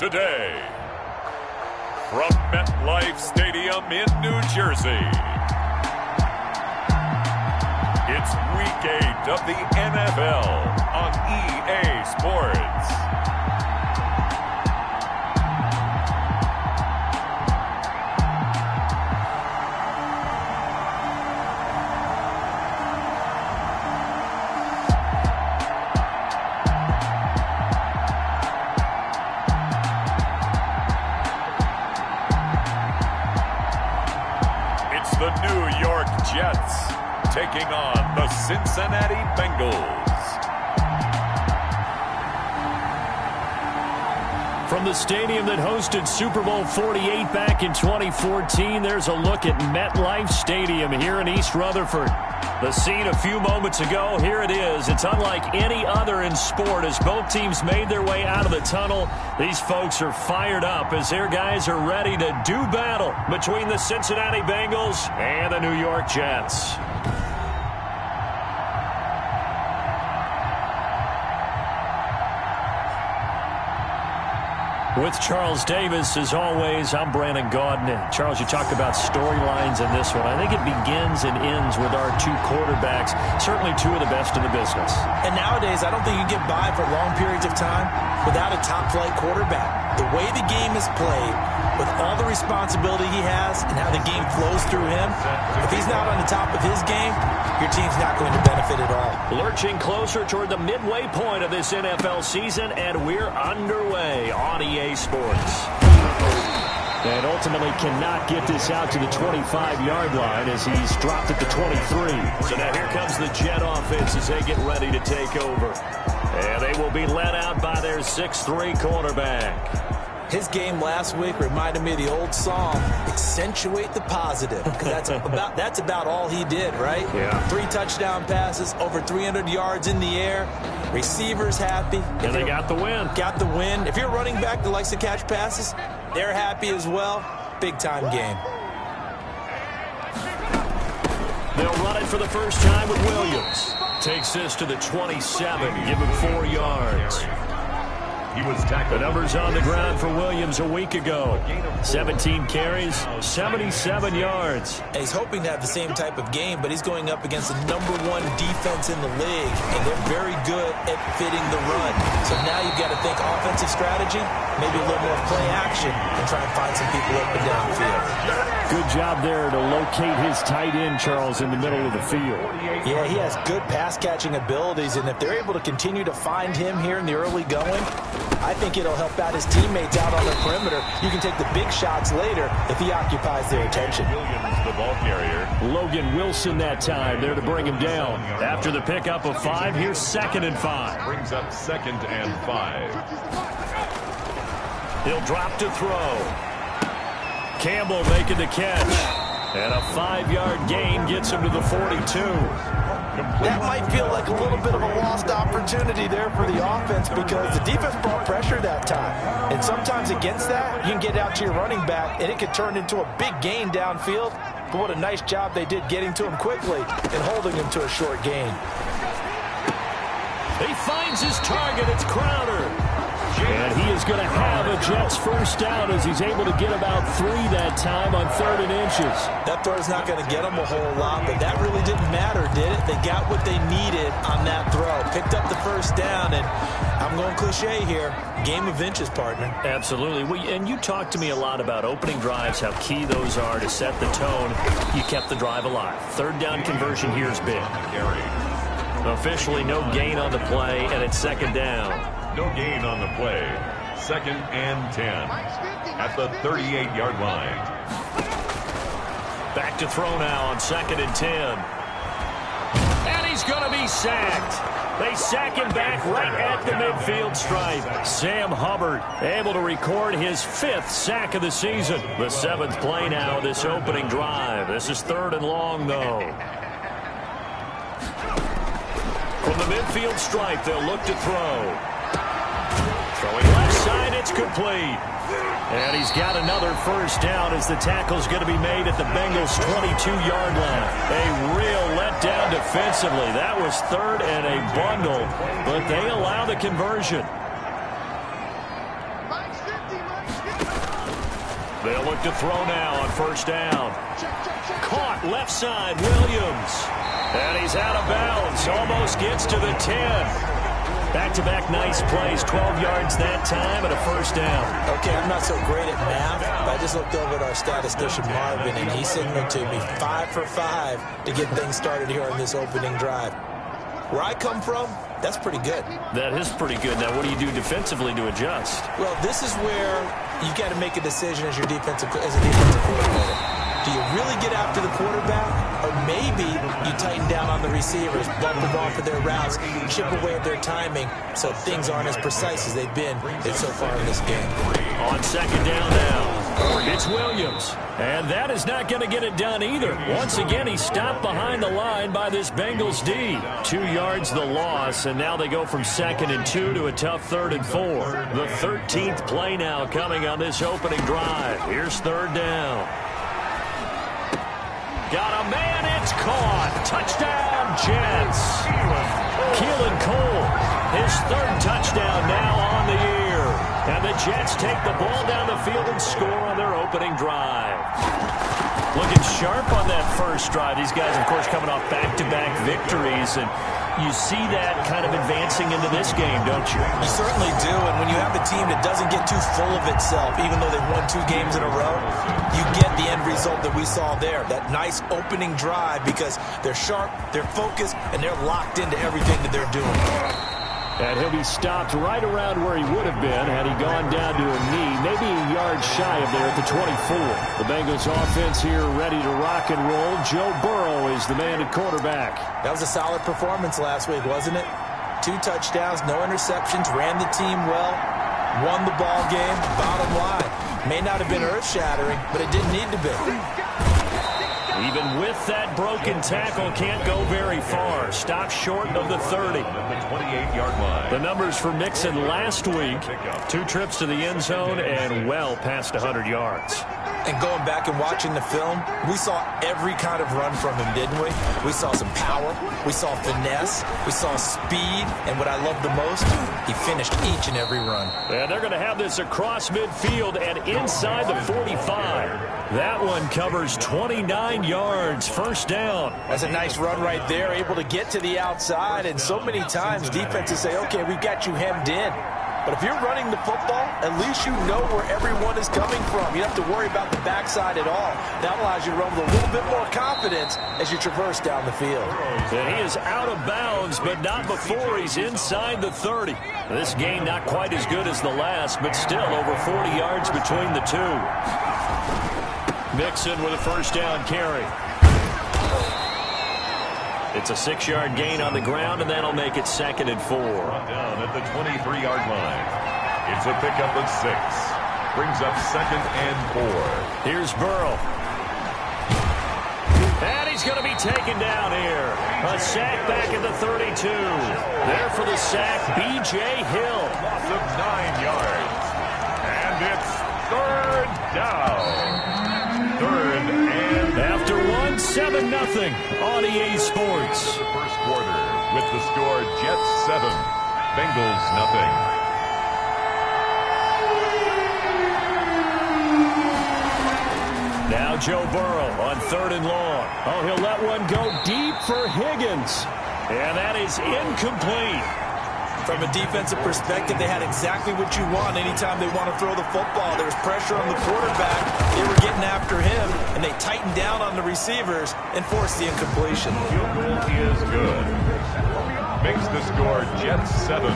today. From MetLife Stadium in New Jersey, it's Week 8 of the NFL on EA Sports. The New York Jets taking on the Cincinnati Bengals. From the stadium that hosted Super Bowl 48 back in 2014, there's a look at MetLife Stadium here in East Rutherford. The scene a few moments ago, here it is. It's unlike any other in sport as both teams made their way out of the tunnel. These folks are fired up as their guys are ready to do battle between the Cincinnati Bengals and the New York Jets. With Charles Davis, as always, I'm Brandon Gaudin. Charles, you talked about storylines in this one. I think it begins and ends with our two quarterbacks, certainly two of the best in the business. And nowadays, I don't think you can get by for long periods of time without a top-flight quarterback. The way the game is played, with all the responsibility he has and how the game flows through him, if he's not on the top of his game, your team's not going to benefit at all. Lurching closer toward the midway point of this NFL season, and we're underway on EA Sports. And ultimately cannot get this out to the 25-yard line as he's dropped at the 23. So now here comes the Jet offense as they get ready to take over. And they will be led out by their 6'3 quarterback. His game last week reminded me of the old song, accentuate the positive, because that's about all he did, right? Yeah. 3 touchdown passes, over 300 yards in the air, receivers happy. And they got the win. Got the win. If you're a running back that likes to catch passes, they're happy as well. Big-time game. They'll run it for the first time with Williams. Takes this to the 27, give him 4 yards. He was tackled. The numbers on the ground for Williams a week ago. 17 carries, 77 yards. He's hoping to have the same type of game, but he's going up against the #1 defense in the league, and they're very good at fitting the run. So now you've got to think offensive strategy, maybe a little more play action, and try and find some people up and down the field. Good job there to locate his tight end, Charles, in the middle of the field. Yeah, he has good pass-catching abilities, and if they're able to continue to find him here in the early going, I think it'll help out his teammates out on the perimeter. You can take the big shots later if he occupies their attention. Williams, the ball carrier. Logan Wilson that time there to bring him down. After the pickup of 5, here's 2nd and 5. Brings up 2nd and 5. He'll drop to throw. Campbell making the catch. And a 5-yard gain gets him to the 42. That might feel like a little bit of a lost opportunity there for the offense because the defense brought pressure that time. And sometimes against that, you can get out to your running back, and it could turn into a big gain downfield. But what a nice job they did getting to him quickly and holding him to a short gain. He finds his target. It's Crowder. And he is going to have a Jets first down as he's able to get about 3 that time on 3rd and inches. That throw's not going to get them a whole lot, but that really didn't matter, did it? They got what they needed on that throw. Picked up the first down, and I'm going cliche here. Game of inches, partner. Absolutely. And you talked to me a lot about opening drives, how key those are to set the tone. You kept the drive alive. 3rd down conversion here is big. Officially no gain on the play, and it's 2nd down. No gain on the play. 2nd and 10 at the 38-yard line. Back to throw now on 2nd and 10. And he's going to be sacked. They sack him back right at the midfield stripe. Sam Hubbard able to record his 5th sack of the season. The 7th play now of this opening drive. This is 3rd and long, though. From the midfield stripe, they'll look to throw. Throwing left side, it's complete. And he's got another first down as the tackle's going to be made at the Bengals' 22-yard line. A real letdown defensively. That was 3rd and a bundle, but they allow the conversion. They'll look to throw now on first down. Caught left side, Williams. And he's out of bounds. Almost gets to the 10. Back-to-back nice plays, 12 yards that time and a first down. Okay, I'm not so great at math, but I just looked over at our statistician Marvin, and he signaled to me 5 for 5 to get things started here on this opening drive. Where I come from, that's pretty good. That is pretty good. Now, what do you do defensively to adjust? Well, this is where you got to make a decision as a defensive coordinator. Do you really get after the quarterback, or maybe you tighten down on the receivers, bump them off of their routes, chip away at their timing so things aren't as precise as they've been so far in this game? On second down now, it's Williams. And that is not going to get it done either. Once again, he stopped behind the line by this Bengals D. 2 yards the loss, and now they go from 2nd and 2 to a tough 3rd and 4. The 13th play now coming on this opening drive. Here's 3rd down. Got a man, it's caught. Touchdown, Jets. Keelan Cole, his 3rd touchdown now on the year. And the Jets take the ball down the field and score on their opening drive. Looking sharp on that first drive. These guys, of course, coming off back-to-back victories, and you see that kind of advancing into this game, don't you? You certainly do, and when you have a team that doesn't get too full of itself, even though they've won 2 games in a row, you get the end result that we saw there, that nice opening drive, because they're sharp, they're focused, and they're locked into everything that they're doing. And he'll be stopped right around where he would have been had he gone down to a knee, maybe a yard shy of there at the 24. The Bengals offense here ready to rock and roll. Joe Burrow is the man at quarterback. That was a solid performance last week, wasn't it? 2 touchdowns, no interceptions, ran the team well, won the ball game. Bottom line, may not have been earth-shattering, but it didn't need to be. Even with that broken tackle, can't go very far. Stop short of the 30. The 28-yard line. The numbers for Mixon last week, 2 trips to the end zone and well past 100 yards. And going back and watching the film, we saw every kind of run from him, didn't we? We saw some power, we saw finesse, we saw speed, and what I love the most, he finished each and every run. And they're going to have this across midfield and inside the 45. That one covers 29 yards, first down. That's a nice run right there, able to get to the outside, and so many times defenses say, okay, we've got you hemmed in. But if you're running the football, at least you know where everyone is coming from. You don't have to worry about the backside at all. That allows you to run with a little bit more confidence as you traverse down the field. And he is out of bounds, but not before he's inside the 30. This game not quite as good as the last, but still over 40 yards between the two. Mixon with a first down carry. It's a 6-yard gain on the ground, and that'll make it 2nd and 4. Down at the 23-yard line. It's a pickup of 6. Brings up 2nd and 4. Here's Burrow. And he's going to be taken down here. A sack back at the 32. There for the sack, B.J. Hill. Loss of 9 yards. And it's 3rd down. 3rd and after 7-0 on EA Sports. The first quarter with the score Jets 7, Bengals nothing. Now Joe Burrow on 3rd and long. Oh, he'll let one go deep for Higgins. And that is incomplete. From a defensive perspective, they had exactly what you want anytime they want to throw the football. There was pressure on the quarterback. They were getting after him, and they tightened down on the receivers and forced the incompletion. Field goal is good. Makes the score Jets 7.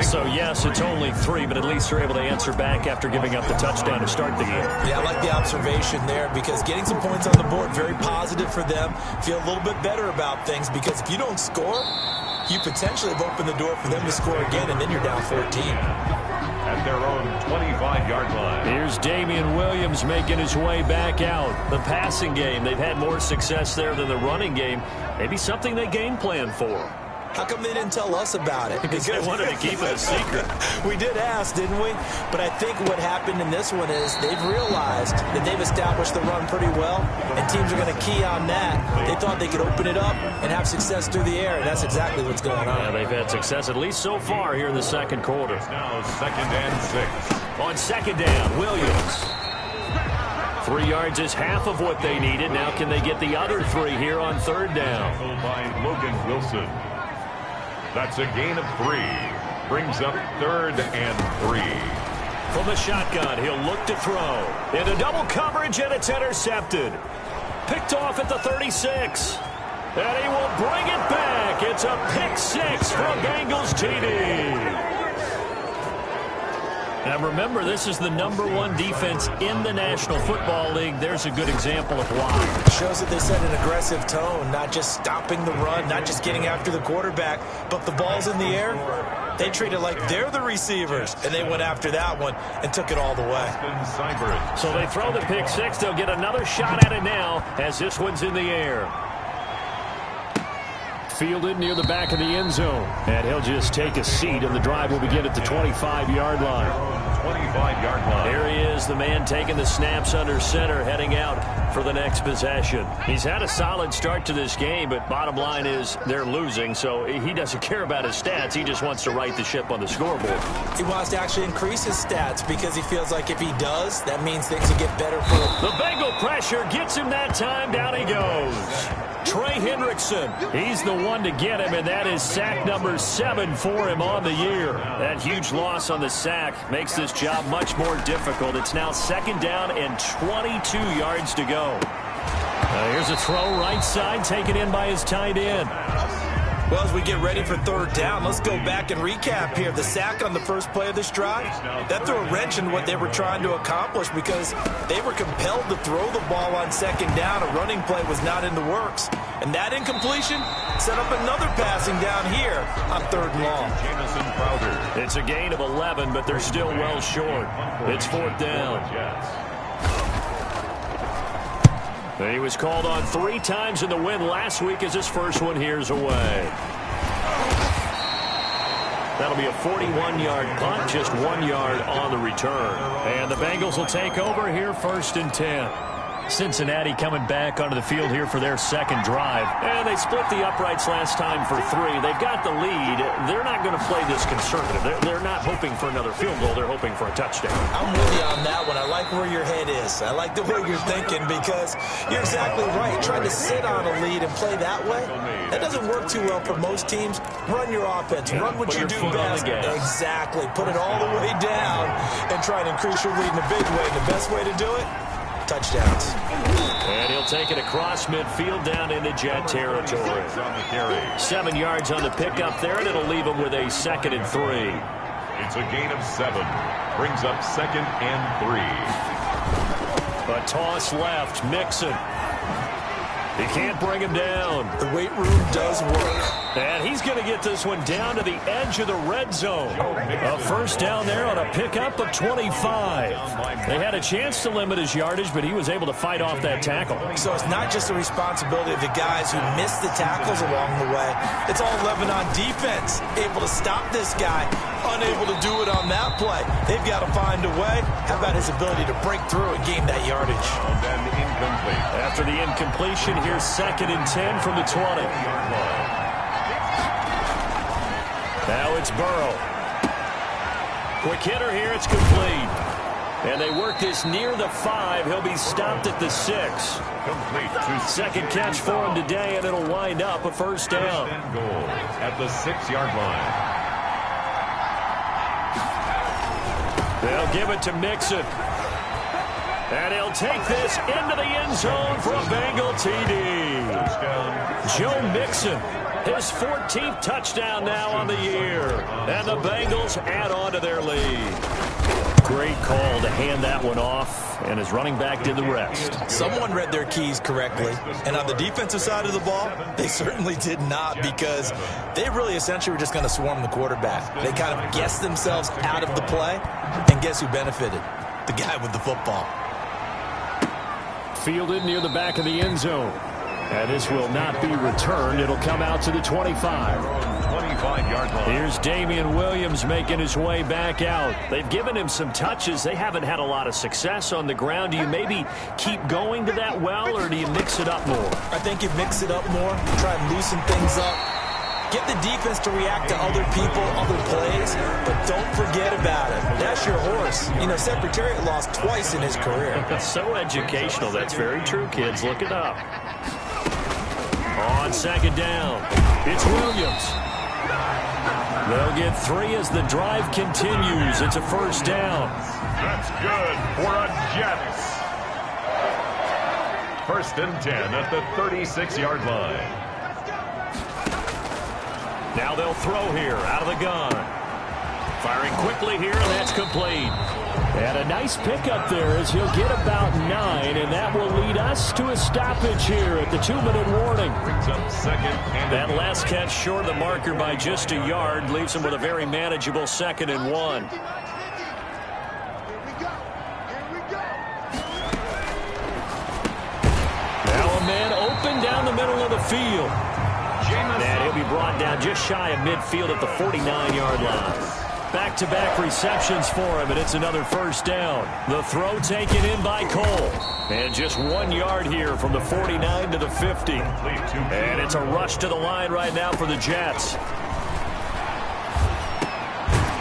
So, yes, it's only 3, but at least they're able to answer back after giving up the touchdown to start the game. Yeah, I like the observation there because getting some points on the board, very positive for them. Feel a little bit better about things because if you don't score, you potentially have opened the door for them to score again, and then you're down 14. At their own 25-yard line. Here's Damian Williams making his way back out. The passing game, they've had more success there than the running game. Maybe something they game plan for. How come they didn't tell us about it? Because they wanted to keep it a secret. We did ask, didn't we? But I think what happened in this one is they've realized that they've established the run pretty well, and teams are going to key on that. They thought they could open it up and have success through the air, and that's exactly what's going on. Yeah, they've had success, at least so far, here in the second quarter. It's now 2nd and 6. On 2nd down, Williams. 3 yards is half of what they needed. Now can they get the other 3 here on third down? By Logan Wilson. That's a gain of 3. Brings up 3rd and 3. From the shotgun, he'll look to throw. Into double coverage, and it's intercepted. Picked off at the 36. And he will bring it back. It's a pick 6 from Bengals TD. Now remember, this is the #1 defense in the National Football League. There's a good example of why. Shows that they set an aggressive tone, not just stopping the run, not just getting after the quarterback, but the ball's in the air. They treat it like they're the receivers, and they went after that one and took it all the way. So they throw the pick 6. They'll get another shot at it now as this one's in the air. Fielded near the back of the end zone. And he'll just take a seat, and the drive will begin at the 25-yard line. 25-yard line. Here he is, the man taking the snaps under center, heading out for the next possession. He's had a solid start to this game, but bottom line is they're losing, so he doesn't care about his stats. He just wants to right the ship on the scoreboard. He wants to actually increase his stats because he feels like if he does, that means things will get better for him. The Bengal pressure gets him that time. Down he goes. Trey Hendrickson, he's the one to get him, and that is sack number 7 for him on the year. That huge loss on the sack makes this job much more difficult. It's now 2nd down and 22 yards to go. Here's a throw right side, taken in by his tight end. Well, as we get ready for 3rd down, let's go back and recap here. The sack on the first play of this drive, that threw a wrench in what they were trying to accomplish because they were compelled to throw the ball on 2nd down. A running play was not in the works. And that incompletion set up another passing down here on 3rd and long. It's a gain of 11, but they're still well short. It's 4th down. He was called on 3 times in the win last week as his first one here's away. That'll be a 41-yard punt, just 1 yard on the return. And the Bengals will take over here 1st and 10. Cincinnati coming back onto the field here for their 2nd drive. And they split the uprights last time for 3. They've got the lead. They're not going to play this conservative. They're not hoping for another field goal. They're hoping for a touchdown. I'm with you on that one. I like where your head is. I like the way you're thinking because you're exactly right. Trying to sit on a lead and play that way, that doesn't work too well for most teams. Run your offense. Run what you do best. Exactly. Put it all the way down and try to increase your lead in a big way. The best way to do it, touchdowns. And he'll take it across midfield down into Jet territory. 7 yards on the pickup there, and it'll leave him with a 2nd and 3. It's a gain of 7. Brings up 2nd and 3. A toss left. Mixon. He can't bring him down. The weight room does work. And he's going to get this one down to the edge of the red zone. A 1st down there on a pickup of 25. They had a chance to limit his yardage, but he was able to fight off that tackle. So it's not just the responsibility of the guys who missed the tackles along the way. It's all 11 on defense, able to stop this guy, unable to do it on that play. They've got to find a way. How about his ability to break through and gain that yardage? And then incomplete. After the incompletion, here's 2nd and 10 from the 20. Now it's Burrow. Quick hitter here. It's complete. And they work this near the 5. He'll be stopped at the 6. Complete. 2nd catch for him today, and it'll wind up a 1st down. First and goal at the 6-yard line. They'll give it to Mixon. And he'll take this into the end zone for a Bengal TD. Joe Mixon, his 14th touchdown now on the year. And the Bengals add on to their lead. Great call to hand that one off, and his running back did the rest. Someone read their keys correctly, and on the defensive side of the ball, they certainly did not because they really essentially were just going to swarm the quarterback. They kind of guessed themselves out of the play, and guess who benefited? The guy with the football. Fielded near the back of the end zone. And this will not be returned. It'll come out to the 25. 25-yard line. Here's Damian Williams making his way back out. They've given him some touches. They haven't had a lot of success on the ground. Do you maybe keep going to that well, or do you mix it up more? I think you mix it up more, try and loosen things up. Get the defense to react to other people, other plays, but don't forget about it. That's your horse. You know, Secretariat lost twice in his career. That's so educational. That's very true, kids. Look it up. On second down, it's Williams. They'll get 3 as the drive continues. It's a first down. That's good for a Jets. First and 10 at the 36-yard line. Now they'll throw here out of the gun. Firing quickly here, and that's complete. And a nice pickup there as he'll get about 9, and that will lead us to a stoppage here at the 2-minute warning. Brings up second and that last catch short of the marker by just a yard leaves him with a very manageable 2nd and 1. Now a man open down the middle of the field. And he'll be brought down just shy of midfield at the 49-yard line. Back-to-back receptions for him, and it's another first down. The throw taken in by Cole. And just 1 yard here from the 49 to the 50. And it's a rush to the line right now for the Jets.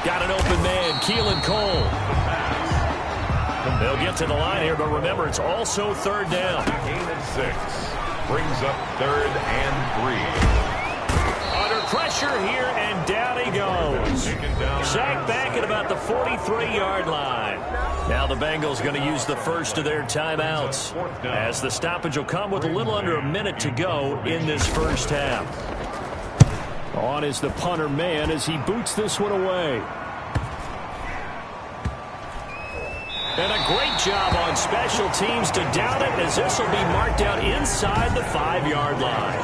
Got an open man, Keelan Cole. They'll get to the line here, but remember, it's also third down. Gain of 6. Brings up 3rd and 3. Under pressure here, and down he goes. Sacked back at about the 43-yard line. Now the Bengals going to use the first of their timeouts, as the stoppage will come with a little under a minute to go in this first half. On is the punter man as he boots this one away. And a great job on special teams to down it, as this will be marked out inside the 5-yard line.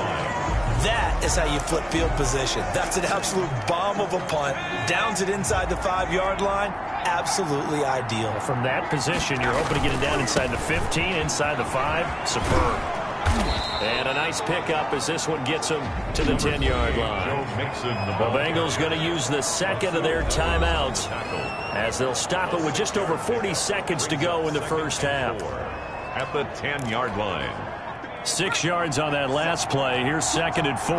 That is how you flip field position. That's an absolute bomb of a punt. Downs it inside the 5-yard line. Absolutely ideal. From that position, you're hoping to get it down inside the 15, inside the 5. Superb. And a nice pickup as this one gets him to the 10-yard line. The Bengals going to use the second of their timeouts, as they'll stop it with just over 40 seconds to go in the first half. At the 10-yard line. 6 yards on that last play. Here's 2nd and 4.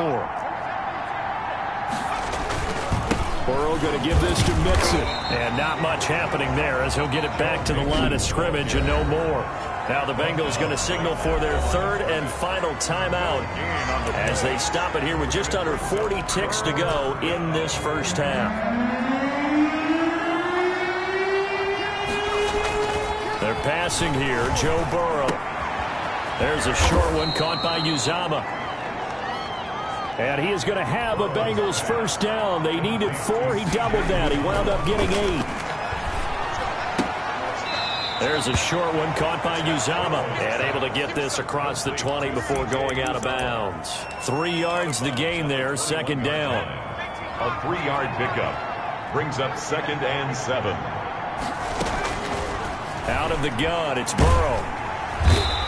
Burrow going to give this to Mixon. And not much happening there, as he'll get it back to the line of scrimmage and no more. Now the Bengals going to signal for their 3rd and final timeout, as they stop it here with just under 40 ticks to go in this first half. They're passing here. Joe Burrow. There's a short one caught by Uzama. And he is going to have a Bengals first down. They needed 4. He doubled that. He wound up getting 8. There's a short one caught by Uzama. And able to get this across the 20 before going out of bounds. 3 yards the gain there, 2nd down. A 3-yard pickup. Brings up 2nd and 7. Out of the gun, it's Burrow.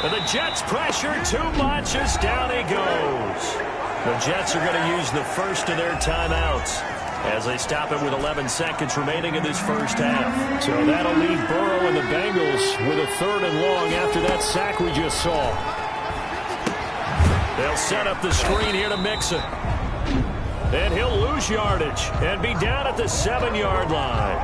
And the Jets pressure too much as down he goes. The Jets are going to use the first of their timeouts as they stop it with 11 seconds remaining in this first half. So that'll leave Burrow and the Bengals with a 3rd and long after that sack we just saw. They'll set up the screen here to Mixon. And he'll lose yardage and be down at the 7-yard line.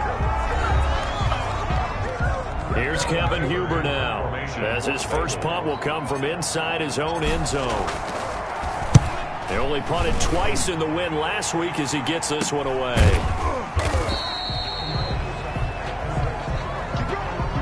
Here's Kevin Huber now, as his first punt will come from inside his own end zone. They only punted twice in the win last week as he gets this one away.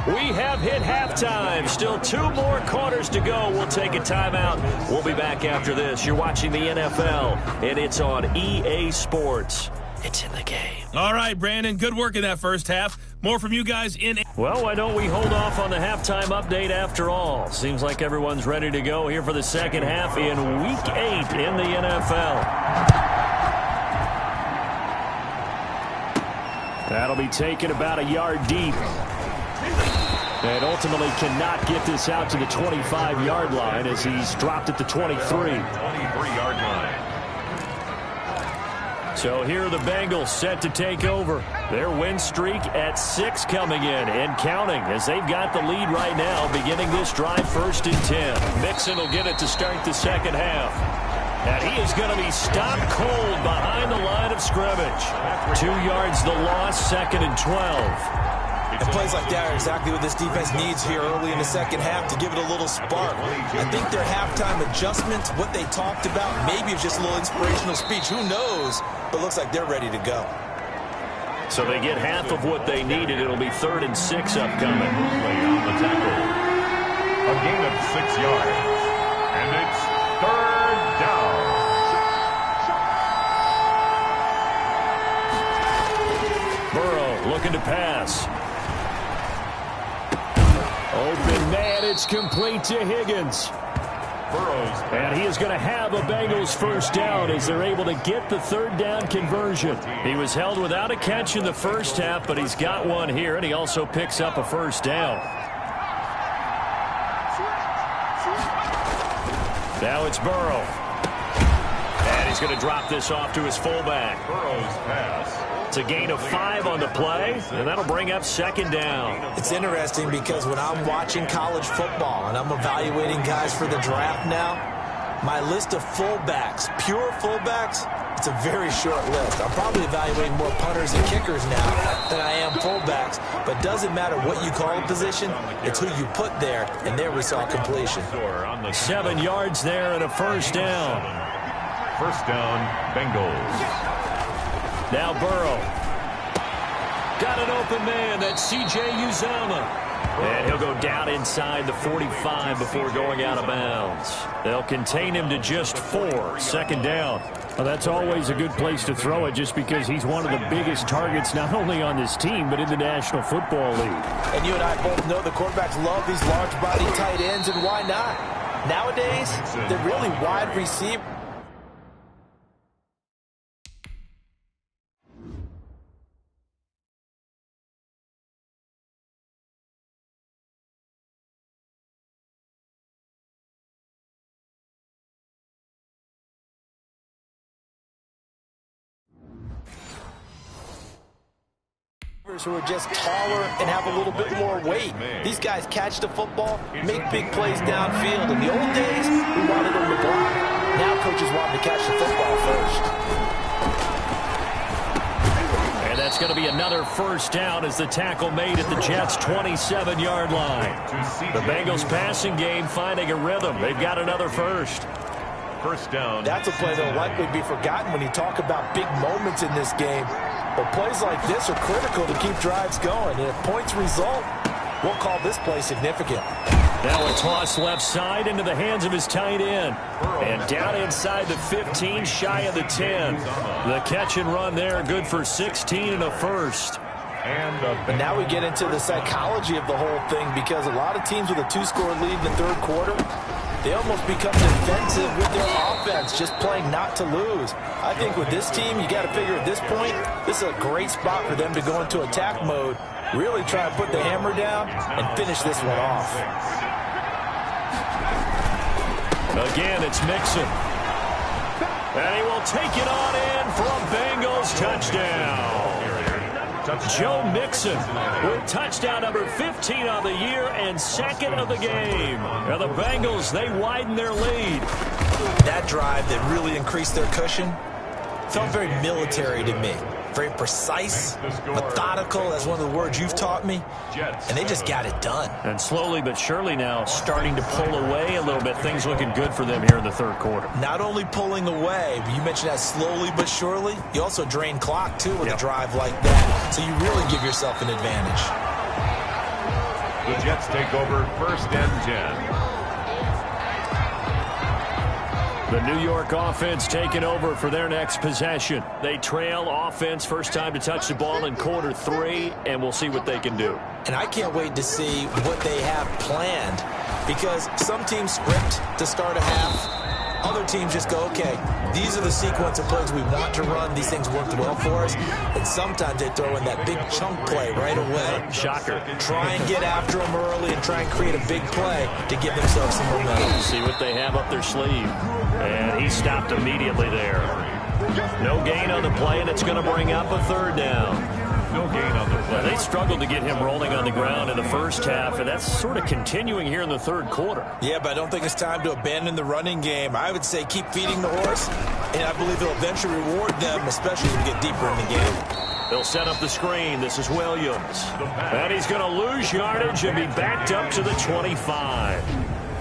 We have hit halftime. Still 2 more quarters to go. We'll take a timeout. We'll be back after this. You're watching the NFL, and it's on EA Sports. It's in the game. All right, Brandon, good work in that first half. More from you guys in... Well, why don't we hold off on the halftime update after all? Seems like everyone's ready to go here for the second half in Week 8 in the NFL. That'll be taken about a yard deep. And ultimately cannot get this out to the 25-yard line as he's dropped at the 23. 23-yard line. So here are the Bengals set to take over. Their win streak at 6 coming in and counting, as they've got the lead right now beginning this drive 1st and 10. Mixon will get it to start the second half. And he is going to be stopped cold behind the line of scrimmage. 2 yards the loss, 2nd and 12. And plays like that are exactly what this defense needs here early in the second half to give it a little spark. I think their halftime adjustments, what they talked about, maybe it's just a little inspirational speech. Who knows? But looks like they're ready to go. So they get half of what they needed. It'll be 3rd and 6 upcoming. On the tackle. A gain of 6 yards. And it's 3rd down. Burrow looking to pass. Open man, it's complete to Higgins. And he is going to have a Bengals first down as they're able to get the 3rd down conversion. He was held without a catch in the first half, but he's got one here, and he also picks up a first down. Now it's Burrow. And he's going to drop this off to his fullback. Burrow's pass. It's a gain of 5 on the play, and that'll bring up 2nd down. It's interesting because when I'm watching college football and I'm evaluating guys for the draft now, my list of fullbacks, pure fullbacks, it's a very short list. I'm probably evaluating more punters and kickers now than I am fullbacks, but it doesn't matter what you call a position, it's who you put there, and there we saw completion. 7 yards there and a first down. First down, Bengals. Now Burrow. Got an open man. That's C.J. Uzomah. And he'll go down inside the 45 before going out of bounds. They'll contain him to just 4. 2nd down. Well, that's always a good place to throw it just because he's one of the biggest targets not only on this team but in the National Football League. And you and I both know the quarterbacks love these large-body tight ends, and why not? Nowadays, they're really wide receivers. Who are just taller and have a little bit more weight. These guys catch the football, make big plays downfield. In the old days, we wanted them to block. Now coaches want them to catch the football first. And that's going to be another first down as the tackle made at the Jets' 27-yard line. The Bengals passing game finding a rhythm. They've got another first. First down. That's a play that will likely be forgotten when you talk about big moments in this game. But plays like this are critical to keep drives going. And if points result, we'll call this play significant. Now a toss left side into the hands of his tight end. And down inside the 15, shy of the 10. The catch and run there, good for 16 and a first. And now we get into the psychology of the whole thing, because a lot of teams with a 2-score lead in the third quarter, they almost become defensive with their offense, just playing not to lose. I think with this team, you got to figure at this point, this is a great spot for them to go into attack mode, really try to put the hammer down and finish this one off. Again, it's Mixon. And he will take it on in for a Bengals touchdown. Joe Mixon with touchdown number 15 on the year and 2nd of the game. And the Bengals, they widen their lead. That drive that really increased their cushion felt very military to me. Very precise, methodical, that's one of the words you've taught me. And they just got it done. And slowly but surely now starting to pull away a little bit. Things looking good for them here in the third quarter. Not only pulling away, but you mentioned that slowly but surely. You also drain clock, too, with a drive like that. So you really give yourself an advantage. The Jets take over 1st and 10. The New York offense taking over for their next possession. They trail offense, first time to touch the ball in quarter 3, and we'll see what they can do. And I can't wait to see what they have planned, because some teams script to start a half. Other teams just go, okay, these are the sequence of plays we want to run. These things worked well for us. And sometimes they throw in that big chunk play right away. Shocker. Try and get after them early and try and create a big play to give themselves some momentum. See what they have up their sleeve. And he stopped immediately there. No gain on the play, and it's going to bring up a 3rd down. No gain on the play. They struggled to get him rolling on the ground in the first half, and that's sort of continuing here in the third quarter. Yeah, but I don't think it's time to abandon the running game. I would say keep feeding the horse, and I believe it'll eventually reward them, especially as we get deeper in the game. They'll set up the screen. This is Williams. And he's going to lose yardage and be backed up to the 25.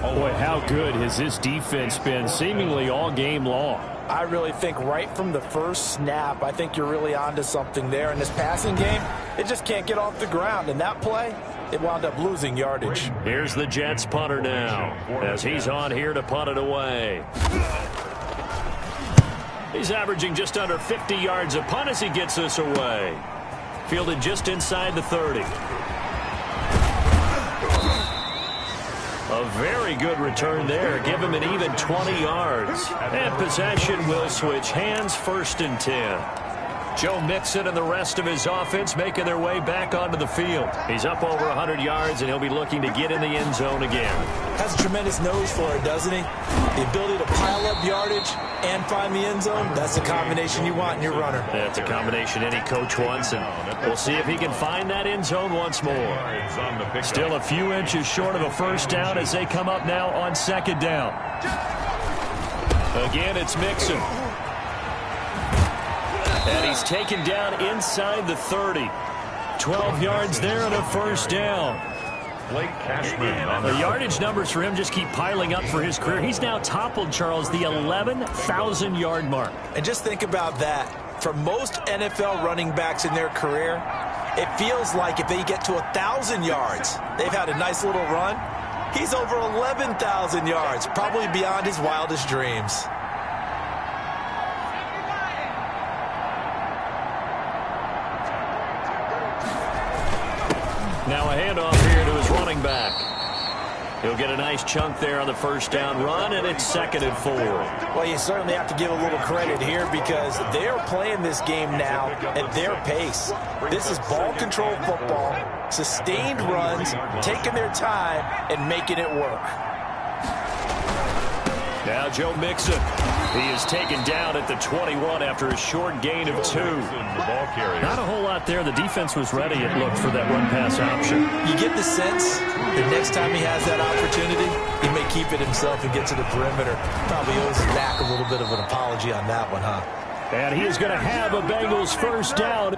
Boy, how good has this defense been seemingly all game long? I really think right from the first snap, I think you're really onto something there. In this passing game, it just can't get off the ground. And that play, it wound up losing yardage. Here's the Jets punter now as he's on here to punt it away. He's averaging just under 50 yards a punt as he gets this away. Fielded just inside the 30. A very good return there. Give him an even 20 yards. And possession will switch hands, 1st and 10. Joe Mixon and the rest of his offense making their way back onto the field. He's up over 100 yards, and he'll be looking to get in the end zone again. Has a tremendous nose for it, doesn't he? The ability to pile up yardage and find the end zone, that's the combination you want in your runner. That's a combination any coach wants, and we'll see if he can find that end zone once more. Still a few inches short of a first down as they come up now on 2nd down. Again, it's Mixon. And he's taken down inside the 30. 12 yards there and a first down. The yardage numbers for him just keep piling up for his career. He's now toppled, Charles, the 11,000-yard mark. And just think about that. For most NFL running backs in their career, it feels like if they get to 1,000 yards, they've had a nice little run. He's over 11,000 yards, probably beyond his wildest dreams. Now a handoff here to his running back. He'll get a nice chunk there on the first down run, and it's 2nd and 4. Well, you certainly have to give a little credit here because they're playing this game now at their pace. This is ball control football, sustained runs, taking their time, and making it work. Now Joe Mixon. He is taken down at the 21 after a short gain of 2. Not a whole lot there. The defense was ready, it looked, for that run-pass option. You get the sense the next time he has that opportunity, he may keep it himself and get to the perimeter. Probably owes his back a little bit of an apology on that one, huh? And he is going to have a Bengals first down.